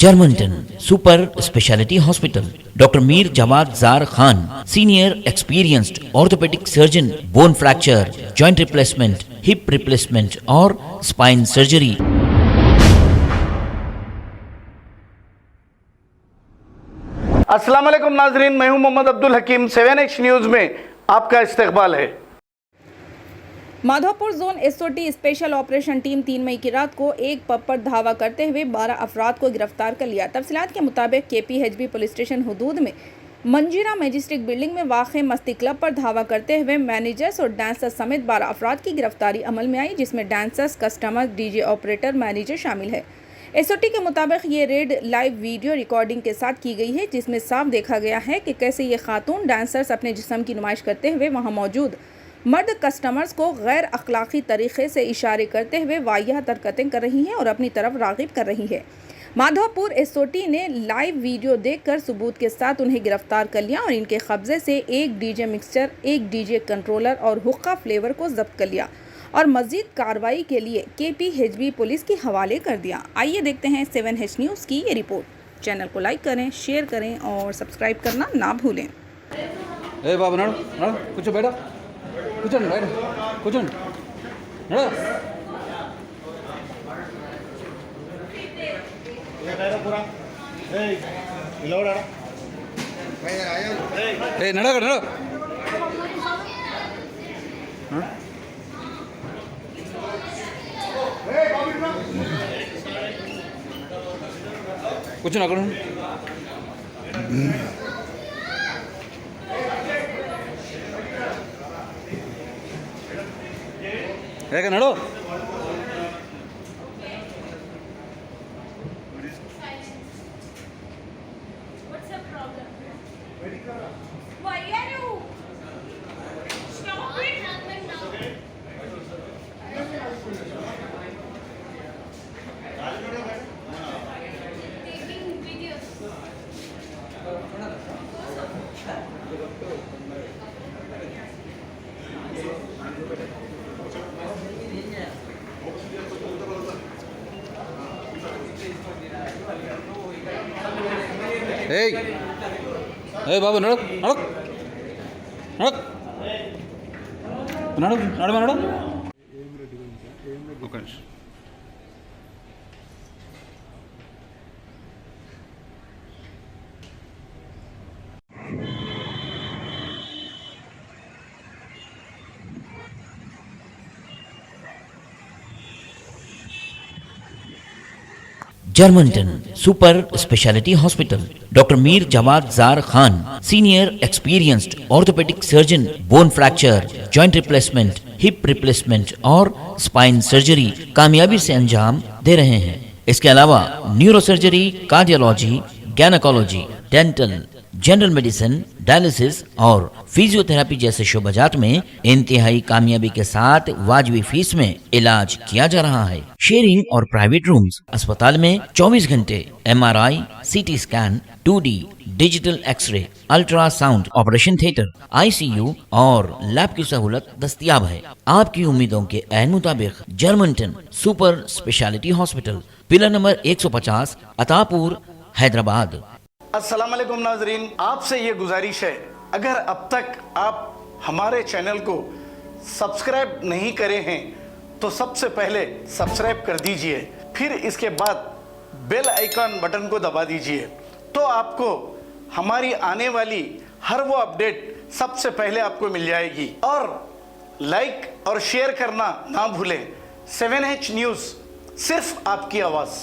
Germanton super speciality hospital, doctor Mir Jawad Zar Khan, senior experienced orthopaedic surgeon, bone fracture, joint replacement, hip replacement और spine surgery. अस्सलाम वालेकुम नाजरीन, मैं हूं मोहम्मद अब्दुल हकीम। 7H न्यूज़ में आपका इस्तकबाल है। Madhopur zone SOT special operation team 3 मई की रात को एक पब पर धावा करते हुए 12 अफराद को गिरफ्तार कर लिया। तफसीलात के मुताबिक KPHB पुलिस स्टेशन हदूद में मंजीरा मैजिस्ट्रेट बिल्डिंग में वाक़ मस्ती क्लब पर धावा करते हुए मैनेजर्स और डांसर्स समेत 12 अफराद की गिरफ्तारी अमल में आई, जिसमें dancers, customer, DJ operator, manager शामिल है। एसओटी के मुताबिक ये रेड लाइव वीडियो रिकॉर्डिंग के साथ की गई है, जिसमें साफ देखा गया है कि कैसे ये खातून डांसर्स अपने जिस्म की नुमाइश करते हुए वहाँ मौजूद मर्द कस्टमर्स को गैर अखलाकी तरीके से इशारे करते हुए वाहियात हरकतें कर रही हैं और अपनी तरफ राग़िब कर रही है। माधोपुर एसओटी ने लाइव वीडियो देखकर सबूत के साथ उन्हें गिरफ्तार कर लिया और इनके कब्जे से एक DJ मिक्सचर, एक DJ कंट्रोलर और हुक्का फ्लेवर को जब्त कर लिया और मज़ीद कार्रवाई के लिए KPHB पुलिस के हवाले कर दिया। आइए देखते हैं 7H न्यूज़ की ये रिपोर्ट। चैनल को लाइक करें, शेयर करें और सब्सक्राइब करना ना भूलें। ए बाबू नड़ नड़ कुछ बेटा कुछ बैठ कुछ नड़ ए नड़ा कर नड़ कुछ ना करूँ ಹೇಗೆ ನಡು ಏಯ್ ಏ ಬಾಬು ನಡು ನಡು ನಡು ನಡು ನಡು ನಡು okay Germanten super speciality hospital, doctor Mir Jawad Zar Khan, senior experienced orthopaedic surgeon, bone fracture, joint replacement, hip replacement और स्पाइन सर्जरी कामयाबी से अंजाम दे रहे हैं। इसके अलावा neuro surgery, cardiology, gynaecology, dental, general medicine, dialysis और फिजियोथेरेपी जैसे शोबाजात में इंतहाई कामयाबी के साथ वाजबी फीस में इलाज किया जा रहा है। शेयरिंग और प्राइवेट रूम्स, अस्पताल में 24 घंटे MRI, CT scan, 2D digital X-ray, ultrasound, operation theatre, ICU और लैब की सहूलत दस्तयाब है। आपकी उम्मीदों के ऐन मुताबिक Germanten super speciality hospital, pillar number 150, Attapur, Hyderabad. अस्सलाम वालेकुम नाजरीन, आपसे ये गुजारिश है, अगर अब तक आप हमारे चैनल को सब्सक्राइब नहीं करे हैं तो सबसे पहले सब्सक्राइब कर दीजिए, फिर इसके बाद बेल आइकन बटन को दबा दीजिए, तो आपको हमारी आने वाली हर वो अपडेट सबसे पहले आपको मिल जाएगी। और लाइक और शेयर करना ना भूलें। 7H न्यूज़, सिर्फ आपकी आवाज़।